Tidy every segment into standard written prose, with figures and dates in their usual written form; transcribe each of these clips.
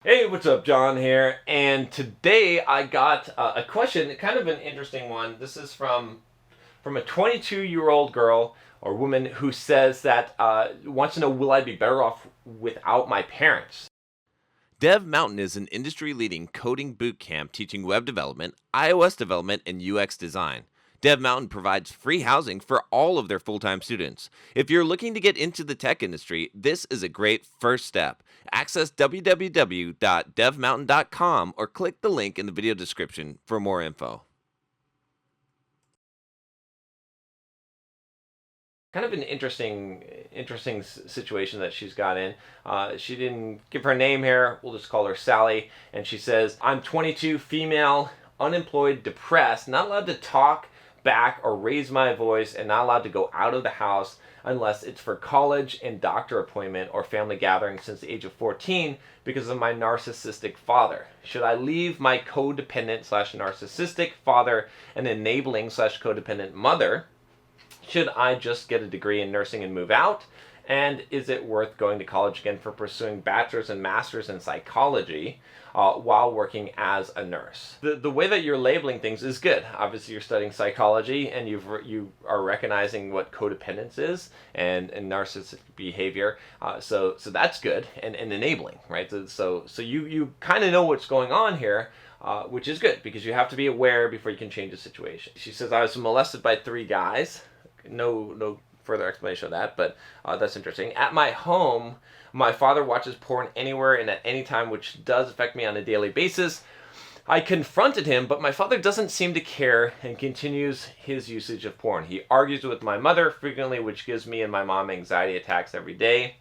Hey, what's up? John here, and today I got a question, kind of an interesting one. This is from a 22-year-old girl or woman who says that wants to know, will I be better off without my parents? Dev Mountain is an industry leading coding bootcamp teaching web development, iOS development, and UX design. Dev Mountain provides free housing for all of their full time students. If you're looking to get into the tech industry, this is a great first step. Access www.devmountain.com or click the link in the video description for more info. Kind of an interesting situation that she's got in. She didn't give her name here. We'll just call her Sally. And she says, I'm 22, female, unemployed, depressed, not allowed to talk back or raise my voice, and not allowed to go out of the house unless it's for college and doctor appointment or family gathering since the age of 14 because of my narcissistic father. Should I leave my codependent slash narcissistic father and enabling slash codependent mother? Should I just get a degree in nursing and move out? And is it worth going to college again for pursuing bachelor's and master's in psychology while working as a nurse? The way that you're labeling things is good. Obviously, you're studying psychology and you are recognizing what codependence is and narcissistic behavior. So that's good and enabling, right? So you kind of know what's going on here. Which is good because you have to be aware before you can change the situation. She says, I was molested by 3 guys. No further explanation of that, but that's interesting. At my home, my father watches porn anywhere and at any time, which does affect me on a daily basis. I confronted him, but my father doesn't seem to care and continues his usage of porn. He argues with my mother frequently, which gives me and my mom anxiety attacks every day.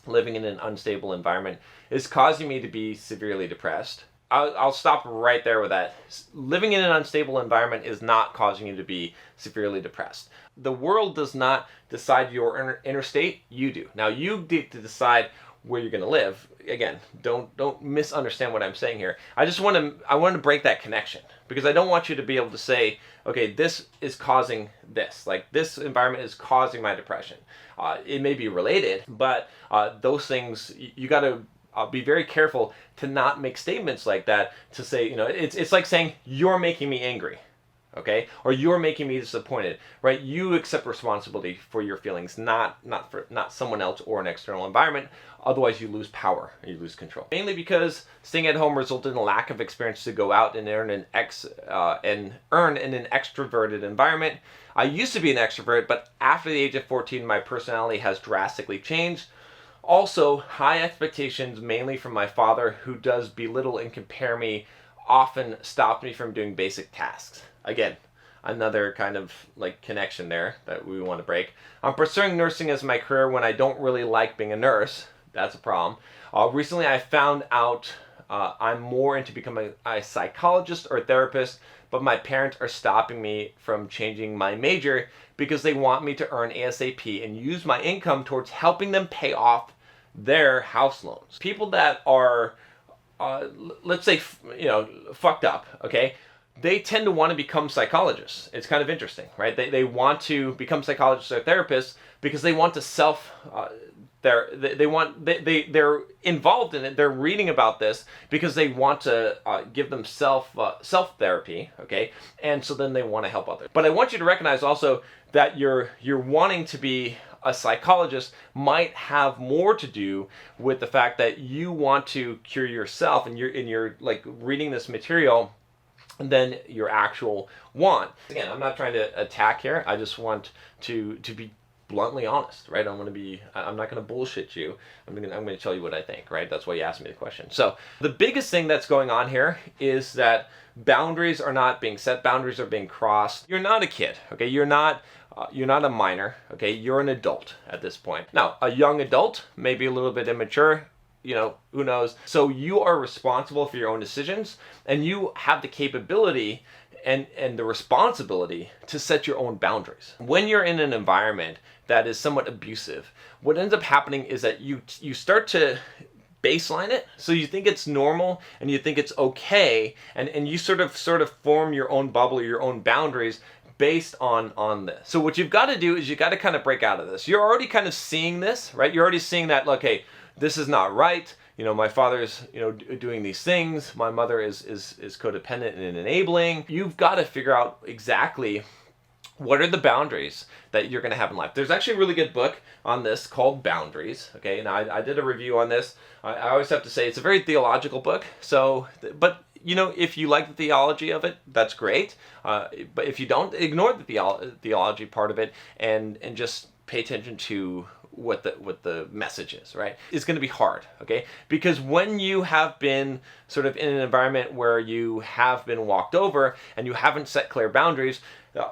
Living in an unstable environment is causing me to be severely depressed. I'll stop right there with that. Living in an unstable environment is not causing you to be severely depressed. The world does not decide your inner state. You do. Now you get to decide where you're going to live. Again, don't misunderstand what I'm saying here. I want to break that connection because I don't want you to be able to say, okay, this is causing this. Like this environment is causing my depression. It may be related, but those things you got to be very careful to not make statements like that, to say, it's like saying you're making me angry, okay, or you're making me disappointed, right? You accept responsibility for your feelings, not someone else or an external environment. Otherwise you lose power, you lose control. Mainly because staying at home resulted in a lack of experience to go out and earn in an extroverted environment. I used to be an extrovert, but after the age of 14 my personality has drastically changed. Also, high expectations, mainly from my father, who does belittle and compare me, often stopped me from doing basic tasks. Again, another kind of like connection there that we want to break. I'm pursuing nursing as my career when I don't really like being a nurse. That's a problem. Recently, I found out I'm more into becoming a psychologist or a therapist, but my parents are stopping me from changing my major because they want me to earn ASAP and use my income towards helping them pay off their house loans. People that are, let's say, fucked up, okay? They tend to want to become psychologists. It's kind of interesting, right? They want to become psychologists or therapists because they want to they're involved in it. They're reading about this because they want to give them self therapy, okay? And so then they want to help others. But I want you to recognize also that you're wanting to be a psychologist might have more to do with the fact that you want to cure yourself, and you're like reading this material than your actual want. Again, I'm not trying to attack here. I just want to be bluntly honest, right? I'm not going to bullshit you. I'm going to tell you what I think, right? That's why you asked me the question. So the biggest thing that's going on here is that boundaries are not being set. Boundaries are being crossed. You're not a kid, okay? You're not a minor, okay? You're an adult at this point. Now, a young adult may be a little bit immature, who knows? So you are responsible for your own decisions, and you have the capability and the responsibility to set your own boundaries. When you're in an environment that is somewhat abusive, what ends up happening is that you start to baseline it, so you think it's normal and you think it's okay, and you sort of form your own bubble, your own boundaries based on this. So what you've got to do is you got to kind of break out of this. You're already kind of seeing this, right? You're already seeing that, okay, this is not right. my father's, doing these things. My mother is codependent and enabling. You've got to figure out exactly what are the boundaries that you're going to have in life. There's actually a really good book on this called Boundaries. Okay, and I did a review on this. I always have to say it's a very theological book. So, but if you like the theology of it, that's great. But if you don't, ignore the theology part of it and just pay attention to what the message is, right? It's going to be hard, okay? Because when you have been sort of in an environment where you have been walked over and you haven't set clear boundaries,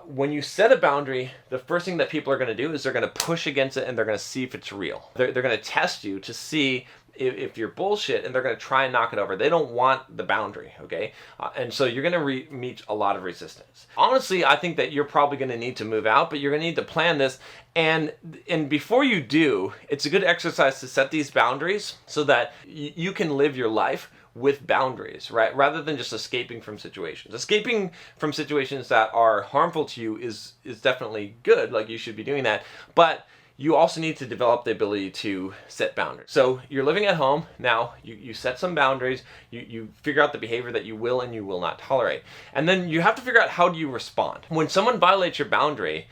when you set a boundary, the first thing that people are going to do is they're going to push against it and they're going to see if it's real. They're going to test you to see if you're bullshit, and they're going to try and knock it over. They don't want the boundary, okay? And so you're going to meet a lot of resistance. Honestly, I think that you're probably going to need to move out, but you're going to need to plan this. And before you do, it's a good exercise to set these boundaries so that you can live your life with boundaries, right? Rather than just escaping from situations. Escaping from situations that are harmful to you is definitely good, like you should be doing that. But you also need to develop the ability to set boundaries. So you're living at home now, you set some boundaries, you figure out the behavior that you will and you will not tolerate. And then you have to figure out how do you respond. When someone violates your boundary,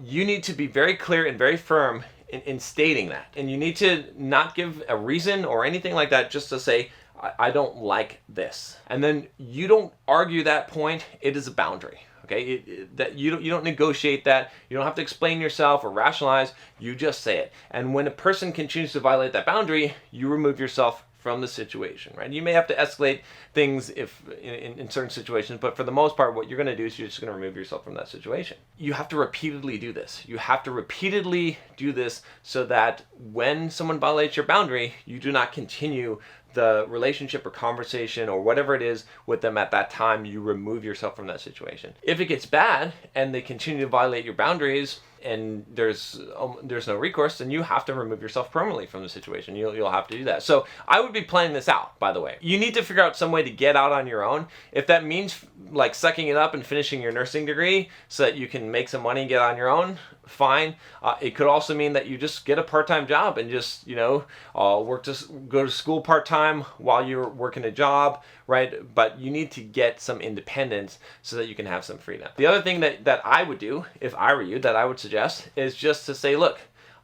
you need to be very clear and very firm in stating that. And you need to not give a reason or anything like that, just to say, I don't like this. And then you don't argue that point, it is a boundary. Okay, that you don't negotiate that. You don't have to explain yourself or rationalize. You just say it. And when a person continues to violate that boundary, you remove yourself from the situation, right? You may have to escalate things if in certain situations, but for the most part, what you're going to do is you're just going to remove yourself from that situation. You have to repeatedly do this. You have to repeatedly do this so that when someone violates your boundary, you do not continue the relationship or conversation or whatever it is with them at that time. You remove yourself from that situation. If it gets bad and they continue to violate your boundaries and there's no recourse, then you have to remove yourself permanently from the situation. You'll have to do that. So I would be planning this out, by the way. You need to figure out some way to get out on your own. If that means like sucking it up and finishing your nursing degree so that you can make some money and get on your own, fine. It could also mean that you just get a part-time job and just, go to school part-time while you're working a job, right? But you need to get some independence so that you can have some freedom. The other thing that I would do, if I were you, that I would suggest is just to say, look,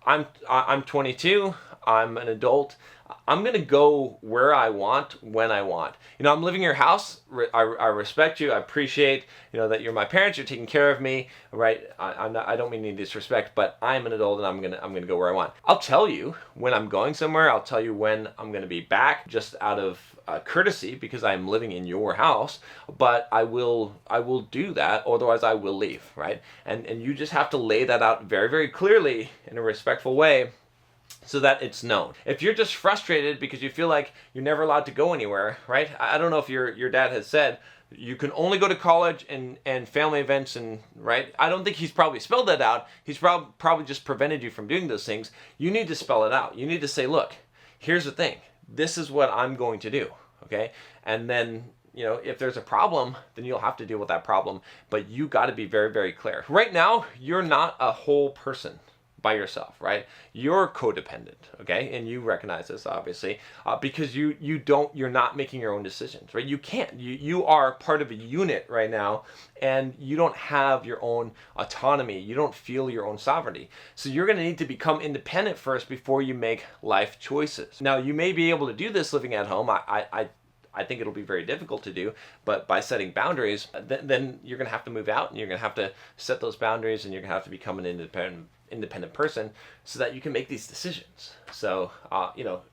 I'm 22, I'm an adult, I'm going to go where I want, when I want. I'm living in your house. I respect you. I appreciate, that you're my parents. You're taking care of me, right? I don't mean any disrespect, but I'm an adult and I'm going to go where I want. I'll tell you when I'm going somewhere. I'll tell you when I'm going to be back, just out of courtesy, because I'm living in your house. But I will do that. Otherwise, I will leave, right? And you just have to lay that out very, very clearly in a respectful way, so that it's known. If you're just frustrated because you feel like you're never allowed to go anywhere, right? I don't know if your dad has said you can only go to college and family events, and right? I don't think he's probably spelled that out. He's probably just prevented you from doing those things. You need to spell it out. You need to say, look, here's the thing. This is what I'm going to do, okay? And then, if there's a problem, then you'll have to deal with that problem. But you got to be very, very clear. Right now, you're not a whole person by yourself, right? You're codependent, okay? And you recognize this, obviously, because you're not making your own decisions, right? You can't. You are part of a unit right now, and you don't have your own autonomy. You don't feel your own sovereignty. So you're going to need to become independent first before you make life choices. Now, you may be able to do this living at home. I think it'll be very difficult to do, but by setting boundaries, then you're going to have to move out, and you're going to have to set those boundaries, and you're going to have to become an independent person so that you can make these decisions. So,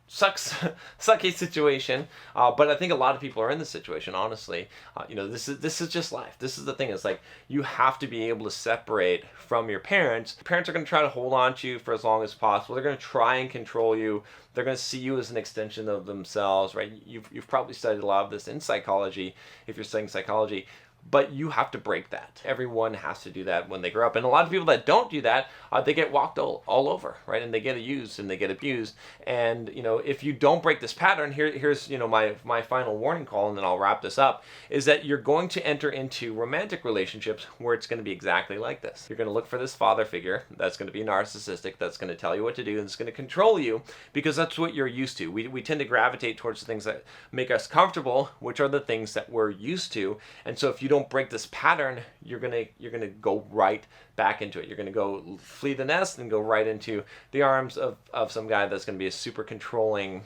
sucky situation, but I think a lot of people are in this situation, honestly. This is just life. This is the thing. It's like you have to be able to separate from your parents. Parents are going to try to hold on to you for as long as possible. They're going to try and control you. They're going to see you as an extension of themselves, right? You've probably studied a lot of this in psychology, if you're studying psychology. but you have to break that. Everyone has to do that when they grow up. And a lot of people that don't do that, they get walked all over, right? And they get used and they get abused. And, if you don't break this pattern, here's, my final warning call, and then I'll wrap this up, is that you're going to enter into romantic relationships where it's going to be exactly like this. You're going to look for this father figure that's going to be narcissistic, that's going to tell you what to do, and it's going to control you because that's what you're used to. We tend to gravitate towards the things that make us comfortable, which are the things that we're used to. And so if you don't break this pattern, you're gonna go right back into it. You're gonna go flee the nest and go right into the arms of some guy that's gonna be a super controlling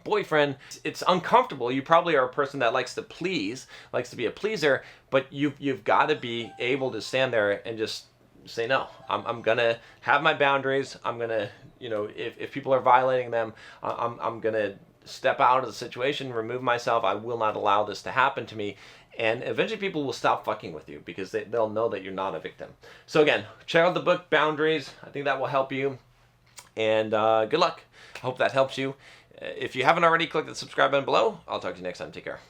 boyfriend. It's uncomfortable. You probably are a person that likes to please, likes to be a pleaser, but you've got to be able to stand there and just say no. I'm gonna have my boundaries. I'm gonna, if people are violating them, I'm gonna step out of the situation, remove myself. I will not allow this to happen to me. And eventually people will stop fucking with you because they'll know that you're not a victim. So again, check out the book Boundaries. I think that will help you. And good luck. I hope that helps you. If you haven't already, click the subscribe button below. I'll talk to you next time. Take care.